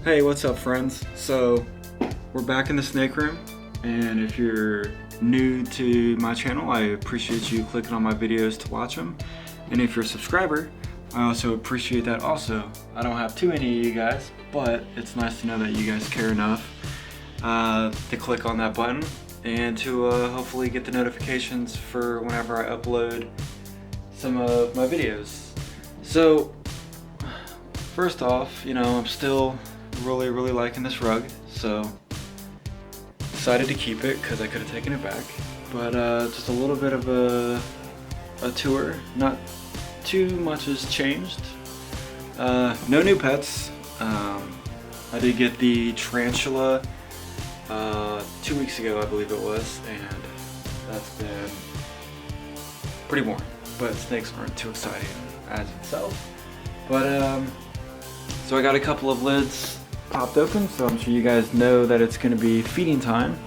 Hey, what's up, friends? So, we're back in the snake room, and if you're new to my channel, I appreciate you clicking on my videos to watch them. And if you're a subscriber, I also appreciate that also. I don't have too many of you guys, but it's nice to know that you guys care enough to click on that button and to hopefully get the notifications for whenever I upload some of my videos. So, first off, I'm still really liking this rug, so decided to keep it because I could have taken it back. But just a little bit of a tour. Not too much has changed. No new pets. I did get the tarantula 2 weeks ago, I believe it was, and that's been pretty boring. But snakes aren't too exciting as itself. But so I got a couple of lids popped open, so I'm sure you guys know that it's going to be feeding time.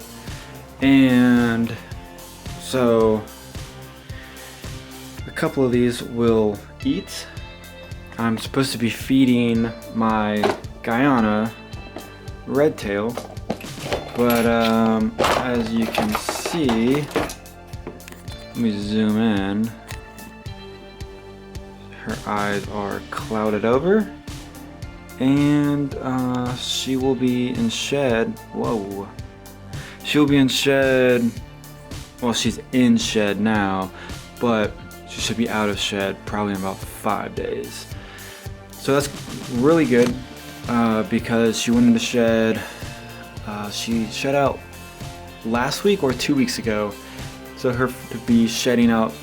And so a couple of these will eat. I'm supposed to be feeding my Guyana red tail, but as you can see, let me zoom in, her eyes are clouded over. And she will be in shed. Whoa. She'll be in shed. Well, she's in shed now, but she should be out of shed probably in about 5 days. So that's really good because she went into shed. She shed out last week or 2 weeks ago. So her to be shedding out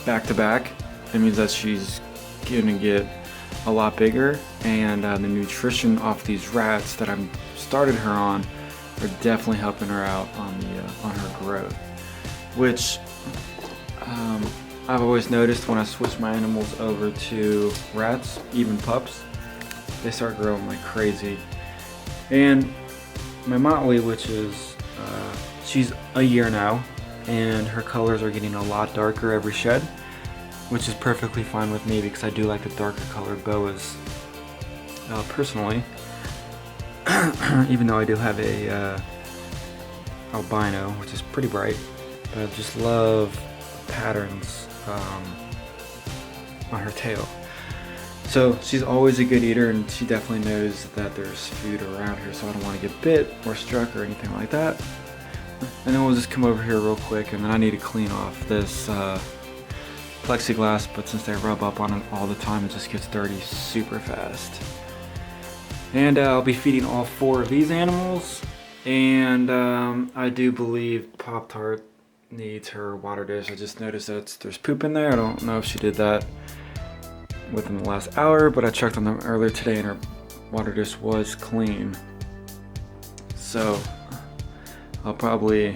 back to back, it means that she's gonna get a lot bigger, and the nutrition off these rats that I'm started her on are definitely helping her out on her growth, which I've always noticed when I switch my animals over to rats, even pups, they start growing like crazy. And my Motley, which is she's a year now, and her colors are getting a lot darker every shed, which is perfectly fine with me because I do like the darker colored boas personally. Even though I do have a albino, which is pretty bright, but I just love patterns on her tail. So she's always a good eater, and she definitely knows that there's food around her, so I don't want to get bit or struck or anything like that. And then we'll just come over here real quick, and then I need to clean off this plexiglass, but since they rub up on it all the time, it just gets dirty super fast. And I'll be feeding all 4 of these animals, and I do believe Pop-Tart needs her water dish. I just noticed that there's poop in there. I don't know if she did that within the last hour, but I checked on them earlier today and her water dish was clean. So I'll probably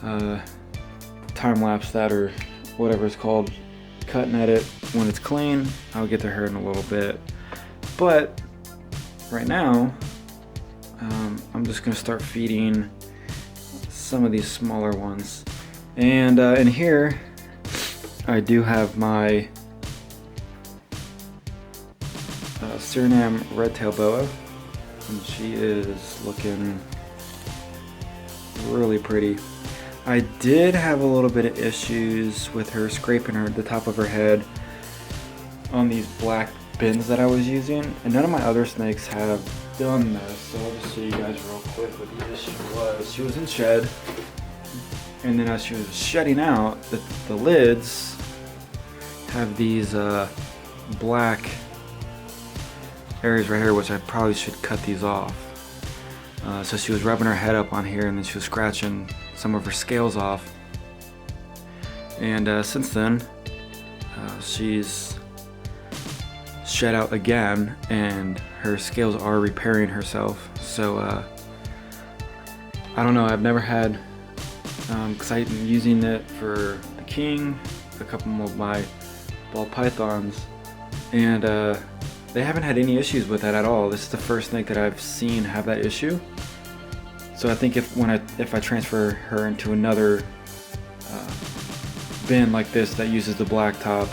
time lapse that, or whatever it's called, cut and edit when it's clean. I'll get to her in a little bit, but right now I'm just gonna start feeding some of these smaller ones. And in here I do have my Suriname red-tailed boa, and she is looking really pretty. I did have a little bit of issues with her scraping the top of her head on these black bins that I was using, and none of my other snakes have done this. So I'll just show you guys real quick what the issue was. She was in shed, and then as she was shedding out, the lids have these black areas right here, which I probably should cut these off. So she was rubbing her head up on here, and then she was scratching some of her scales off. And since then, she's shed out again, and her scales are repairing herself. So I don't know, I've never had, because I'm using it for the king, a couple of my ball pythons, and they haven't had any issues with that at all. This is the first snake that I've seen have that issue. So I think if I transfer her into another bin like this that uses the black top,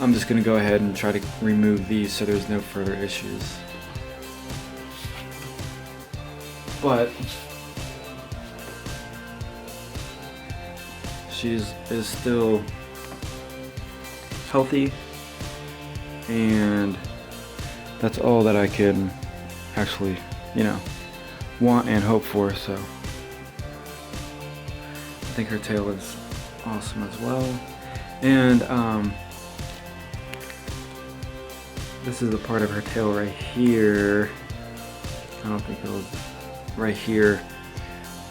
I'm just gonna go ahead and try to remove these so there's no further issues. but is still healthy, and that's all that I can actually, you know, want and hope for. So I think her tail is awesome as well. And this is the part of her tail right here. I don't think it was right here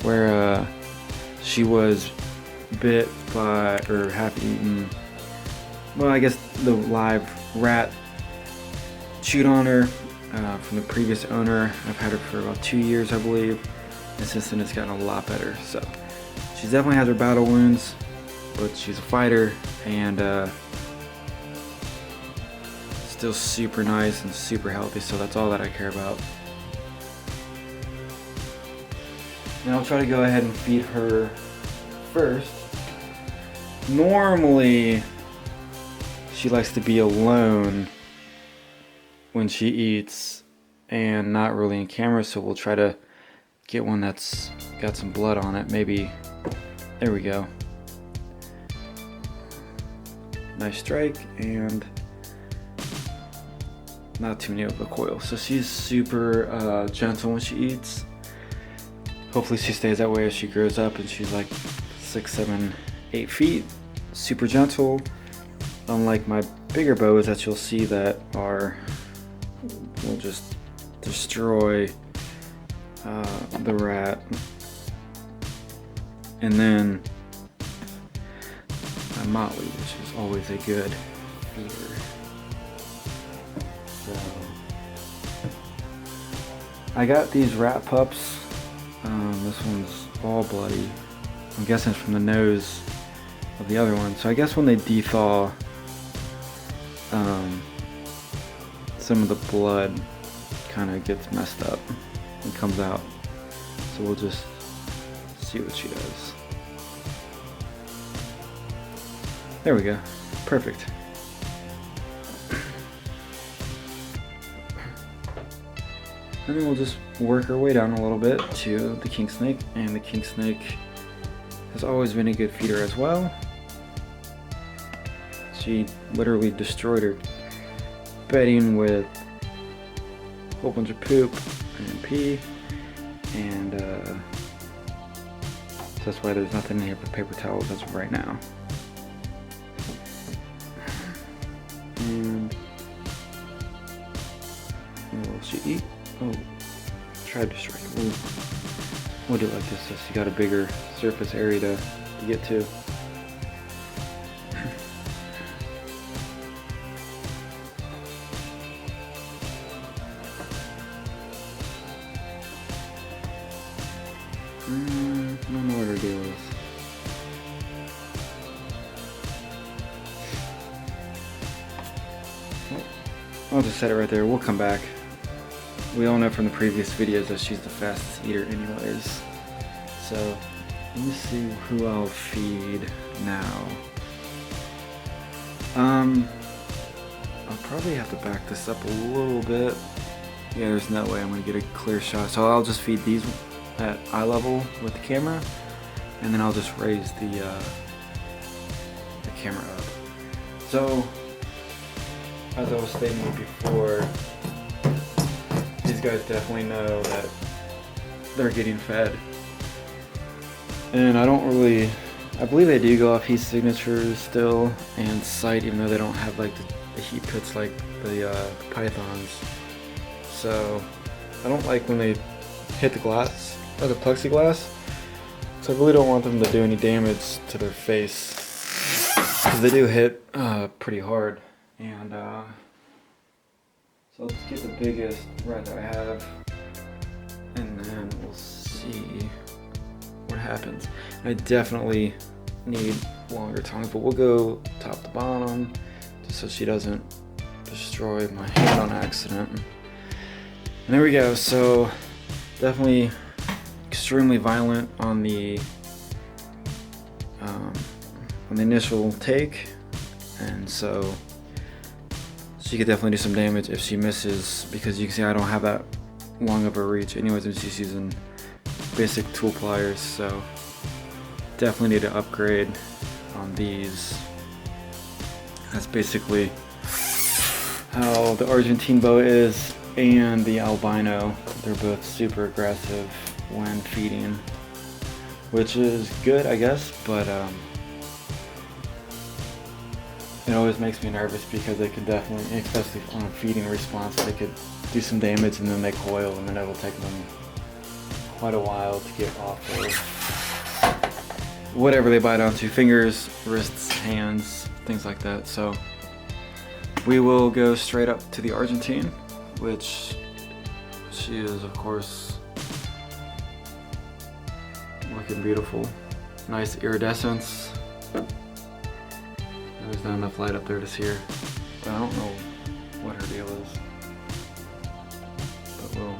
where she was bit by, or half eaten. Well, I guess the live rat chewed on her from the previous owner. I've had her for about 2 years, I believe, and since then it's gotten a lot better. So she definitely has her battle wounds, but she's a fighter, and still super nice and super healthy, so that's all that I care about. And I'll try to go ahead and feed her first. Normally she likes to be alone when she eats and not really in camera, so we'll try to get one that's got some blood on it. Maybe, there we go. Nice strike, and not too many of the coil. So she's super gentle when she eats. Hopefully she stays that way as she grows up and she's like 6, 7, 8 feet. Super gentle, unlike my bigger bows that you'll see that will just destroy the rat. And then my Motley, which is always a good feeder. So I got these rat pups. This one's all bloody. I'm guessing it's from the nose of the other one. So I guess when they dethaw, some of the blood kind of gets messed up and comes out. So we'll just see what she does. There we go. Perfect. And then we'll just work our way down a little bit to the king snake, and the king snake has always been a good feeder as well. She literally destroyed her bedding with a whole bunch of poop and pee, and so that's why there's nothing in here but paper towels as of right now. And what will she eat? Oh, tried to strike. We'll do it like this so she got a bigger surface area to get to. I don't know what her deal is. I'll just set it right there. We'll come back. We all know from the previous videos that she's the fastest eater anyways. So let me see who I'll feed now. I'll probably have to back this up a little bit. Yeah, there's no way I'm gonna get a clear shot. So I'll just feed these at eye level with the camera, and then I'll just raise the camera up. So as I was stating before, these guys definitely know that they're getting fed. And I believe they do go off heat signatures still and sight, even though they don't have like the heat pits like the pythons. So I don't like when they hit the glass or the plexiglass. So I really don't want them to do any damage to their face, because they do hit pretty hard. And so let's get the biggest rat that I have, and then we'll see what happens. I definitely need longer tongues, but we'll go top to bottom just so she doesn't destroy my hand on accident. And there we go. So definitely extremely violent on the initial take, and so she could definitely do some damage if she misses, because you can see I don't have that long of a reach anyways, and she's using basic tool pliers, so definitely need to upgrade on these. That's basically how the Argentine boa is, and the albino. They're both super aggressive when feeding, which is good, I guess, but it always makes me nervous because they could definitely, especially on a feeding response, they could do some damage and then they coil, and then it will take them quite a while to get off of whatever they bite onto, fingers, wrists, hands, things like that. So we will go straight up to the Argentine, which she is, of course, looking beautiful. Nice iridescence. There's not enough light up there to see her, but I don't know what her deal is. But we'll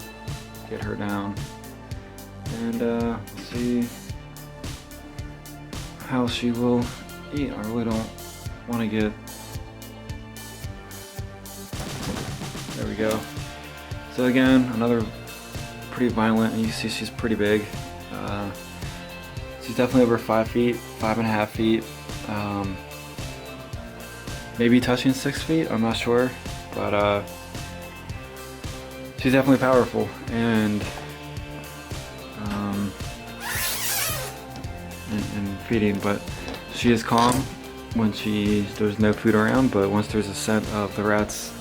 get her down and see how she will eat. I really don't want to get... There we go. So again, another pretty violent, and you see she's pretty big. She's definitely over 5 feet, 5.5 feet. Maybe touching 6 feet, I'm not sure, but she's definitely powerful and feeding, but she is calm when there's no food around, but once there's a scent of the rats,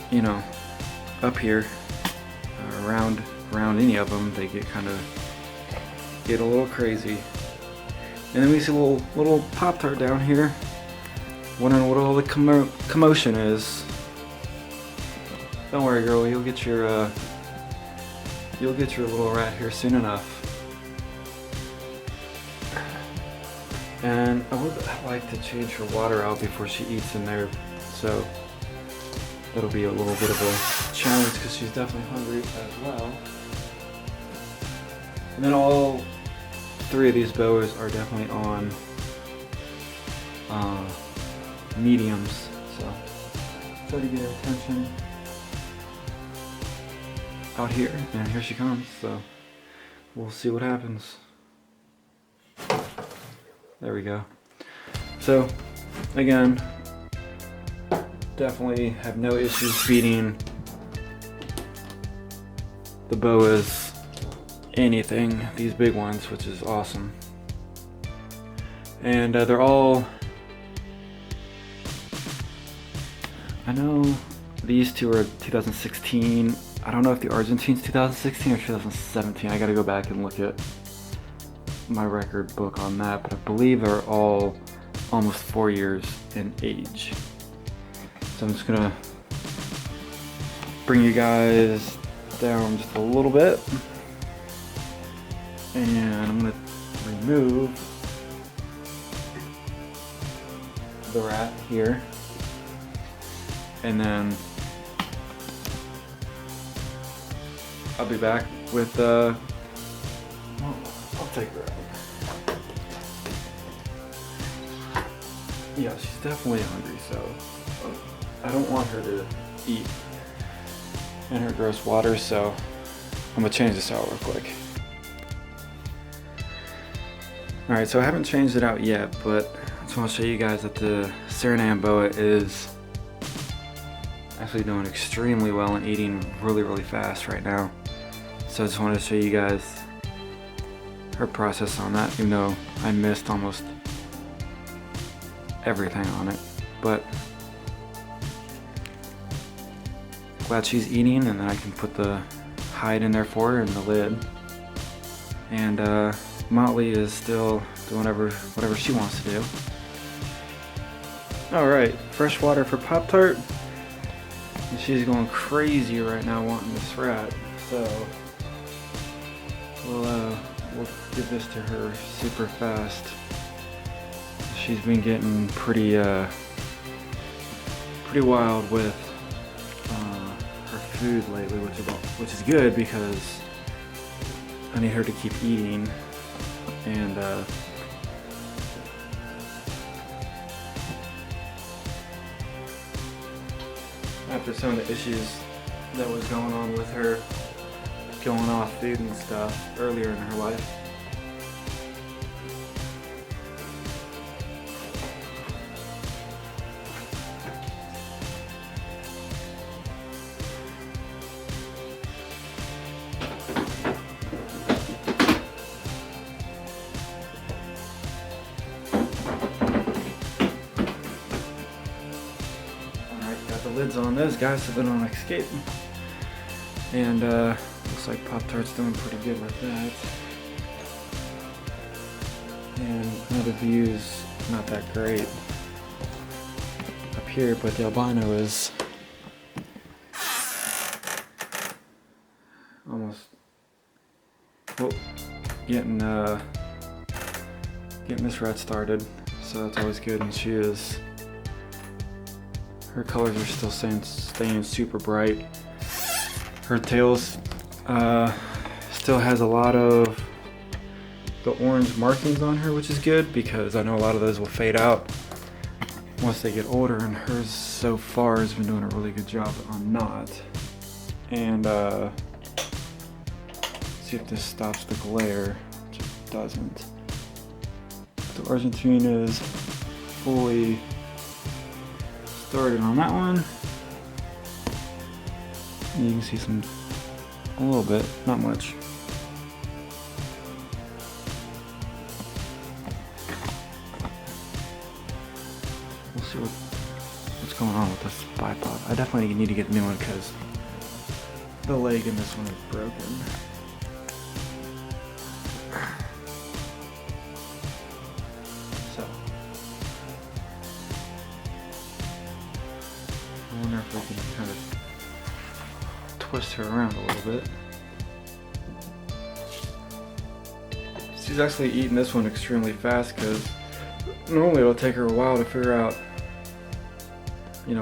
you know, up here, around any of them, they get a little crazy. And then we see a little Pop-Tart down here, wondering what all the commotion is. Don't worry, girl, you'll get your little rat here soon enough. And I would like to change her water out before she eats in there, so that'll be a little bit of a challenge because she's definitely hungry as well. And then all 3 of these boas are definitely on mediums, so try to get her attention out here, and here she comes, so we'll see what happens. There we go. So again, definitely have no issues feeding the boas anything, these big ones, which is awesome. And they're all, I know these two are 2016. I don't know if the Argentine's 2016 or 2017. I gotta go back and look at my record book on that, but I believe they're all almost 4 years in age. So I'm just gonna bring you guys down just a little bit, and I'm gonna remove the rat here, and then I'll be back with I'll take her out. Yeah, she's definitely hungry, so I don't want her to eat in her gross water, so I'm gonna change this out real quick. Alright, so I haven't changed it out yet, but I just want to show you guys that the Suriname boa is actually doing extremely well and eating really fast right now. So I just wanted to show you guys her process on that, even though I missed almost everything on it. But glad she's eating, and then I can put the hide in there for her and the lid. And Motley is still doing whatever she wants to do. Alright, fresh water for Pop-Tart. And she's going crazy right now wanting this rat. So we'll give this to her super fast. She's been getting pretty wild with her food lately, which is good because I need her to keep eating. And after some of the issues that was going on with her, killing off food and stuff earlier in her life. Got the lids on those guys so they don't escape. And looks like Pop-Tart's doing pretty good with that. And the view's not that great up here, but the albino is almost getting this rat started, so that's always good. And her colors are still staying super bright. Her tails still has a lot of the orange markings on her, which is good because I know a lot of those will fade out once they get older, and hers so far has been doing a really good job on not. And see if this stops the glare, which it doesn't. The Argentine is fully started on that one. And you can see a little bit, not much. We'll see what's going on with this bipod. I definitely need to get a new one because the leg in this one is broken. So I wonder if we can kind of twist her around a little bit. She's actually eating this one extremely fast because normally it'll take her a while to figure out,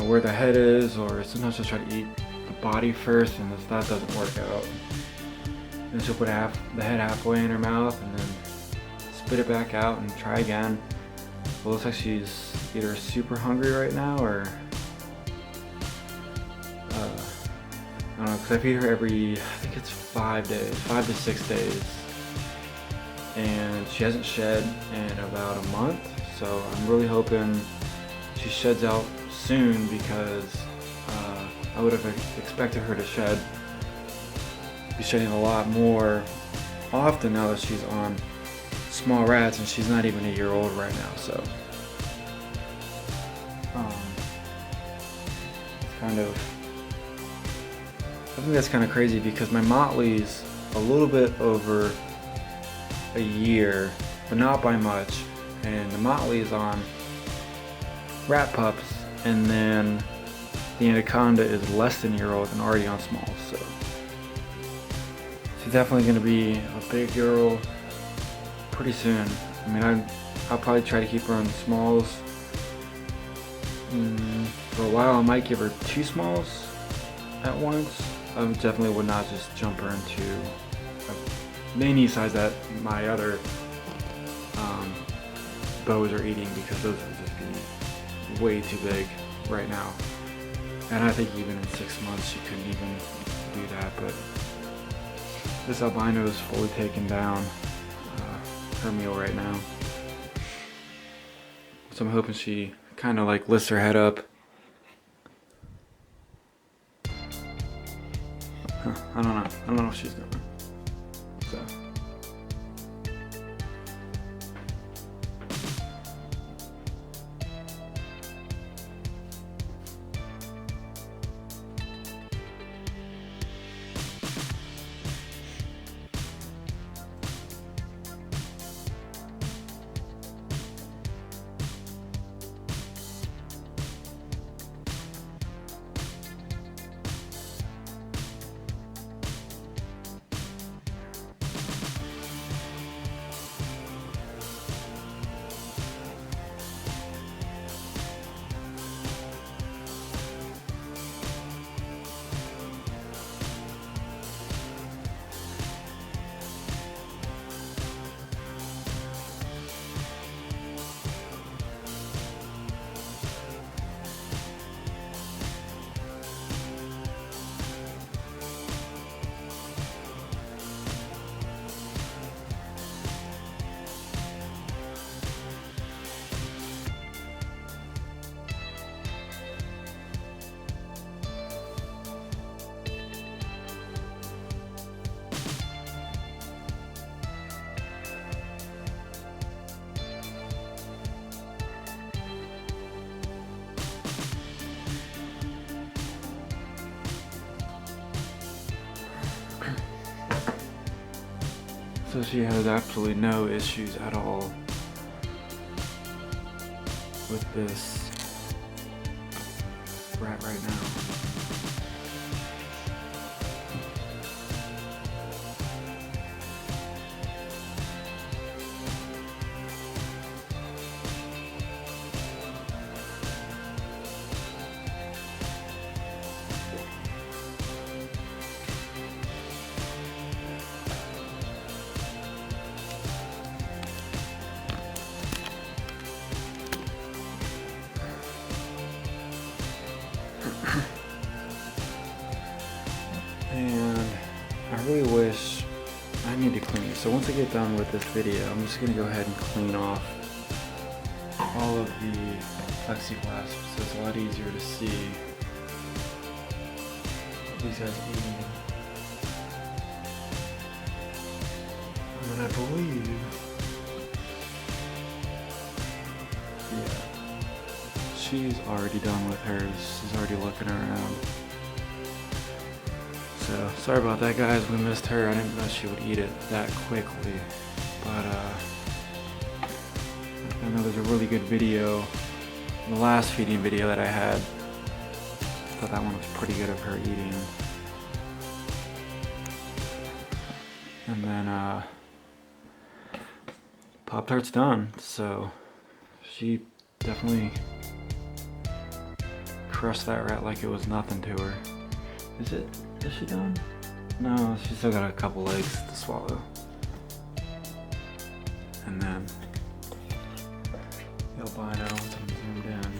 where the head is, or sometimes she'll try to eat the body first, and if that doesn't work out, then she'll put the head halfway in her mouth and then spit it back out and try again. It looks like she's either super hungry right now or I don't know, because I feed her every, I think it's 5 to 6 days. And she hasn't shed in about a month, so I'm really hoping she sheds out soon because I would have expected her to be shedding a lot more often now that she's on small rats, and she's not even a year old right now, so it's kind of, I think that's kind of crazy because my Motley's a little bit over a year, but not by much. And the Motley is on rat pups, and then the anaconda is less than a year old and already on smalls. So she's definitely going to be a big girl pretty soon. I mean, I'll probably try to keep her on smalls. For a while, I might give her 2 smalls at once. I definitely would not just jump her into a mini size that my other bows are eating, because those would just be way too big right now. And I think even in 6 months she couldn't even do that. But this albino is fully taken down her meal right now. So I'm hoping she kind of like lifts her head up. I don't know if she's going. So. So she has absolutely no issues at all with this rat right now. And I really wish I need to clean. So once I get done with this video, I'm just gonna go ahead and clean off all of the plexiglass so it's a lot easier to see these guys eating. And then I believe, yeah, she's already done with hers. She's already looking around. So sorry about that, guys. We missed her. I didn't know she would eat it that quickly, but I know there's a really good video, the last feeding video that I had. I thought that one was pretty good of her eating. And then Pop-Tart's done, so she definitely crushed that rat like it was nothing to her. Is she done? No, she's still got a couple legs to swallow. And then the albino, once I'm zoomed in,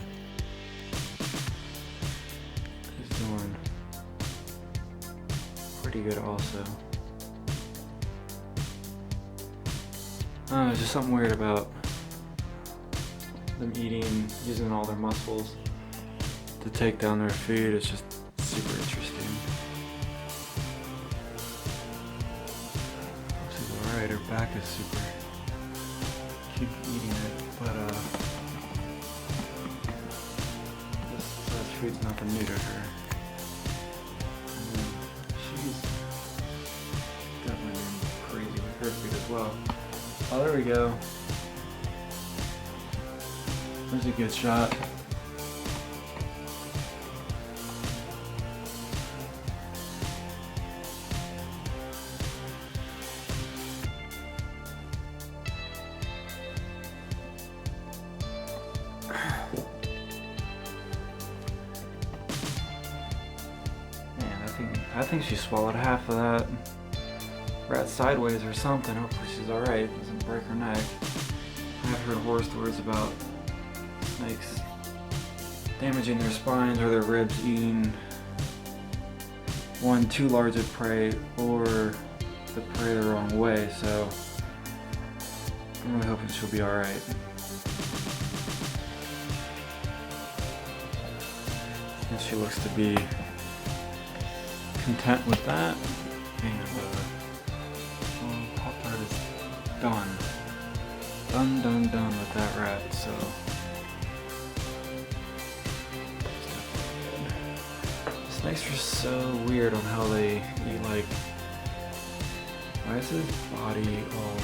is doing pretty good also. There's just something weird about them eating, using all their muscles to take down their food. It's just super interesting. Alright, her back is super. Keep eating it, but this food's nothing new to her. And she's definitely been crazy with her food as well. Oh, there we go. There's a good shot. I think she swallowed half of that rat sideways or something. Hopefully she's alright, doesn't break her neck. I've heard horror stories about snakes damaging their spines or their ribs, eating one too large of prey or the prey the wrong way, so I'm really hoping she'll be alright. And she looks to be content with that, and Pop-Tart is done with that rat. So snakes are so weird on how they eat. Like, why is his body all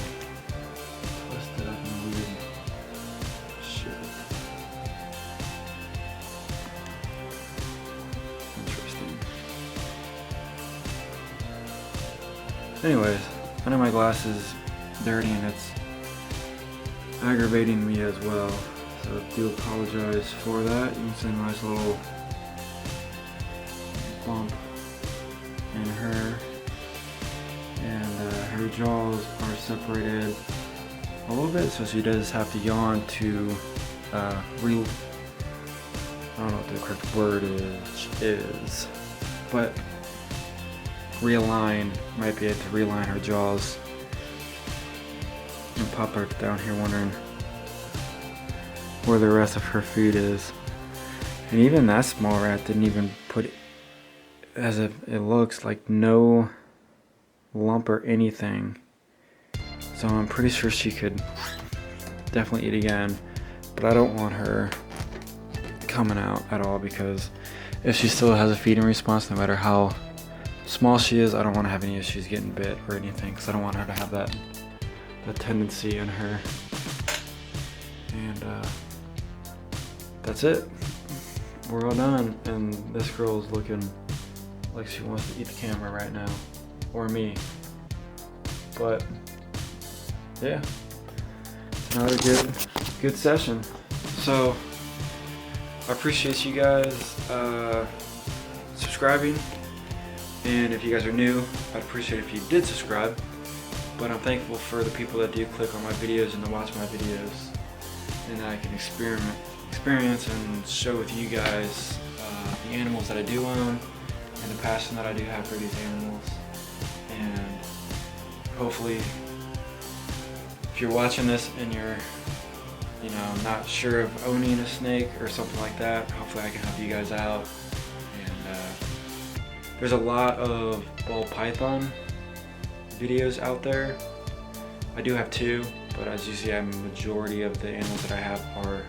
twisted up and weird? Shit. Anyways, I know my glass is dirty and it's aggravating me as well, so I do apologize for that. You can see a nice little bump in her, and her jaws are separated a little bit, so she does have to yawn to I don't know what the correct word is, but might be able to realign her jaws. And Pop-Tart's down here wondering where the rest of her food is. And even that small rat didn't even put, as if it looks like, no lump or anything. So I'm pretty sure she could definitely eat again, but I don't want her coming out at all, because if she still has a feeding response, no matter how small she is, I don't want to have any issues getting bit or anything, because I don't want her to have that that tendency in her. And that's it. We're all done. And this girl is looking like she wants to eat the camera right now, or me. But yeah, it's another good session. So I appreciate you guys subscribing, and if you guys are new, I'd appreciate if you did subscribe. But I'm thankful for the people that do click on my videos and to watch my videos, and that I can experience and share with you guys the animals that I do own and the passion that I do have for these animals. And hopefully, if you're watching this and you're not sure of owning a snake or something like that, hopefully I can help you guys out. And there's a lot of ball python videos out there. I do have 2, but as you see, a majority of the animals that I have are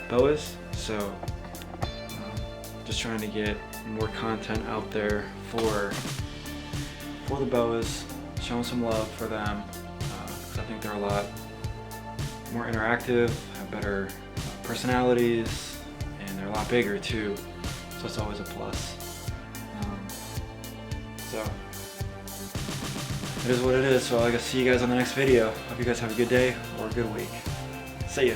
boas. So just trying to get more content out there for the boas, showing some love for them, because I think they're a lot more interactive, have better personalities, and they're a lot bigger too, so it's always a plus. So it is what it is. So I guess see you guys on the next video. Hope you guys have a good day or a good week. See ya.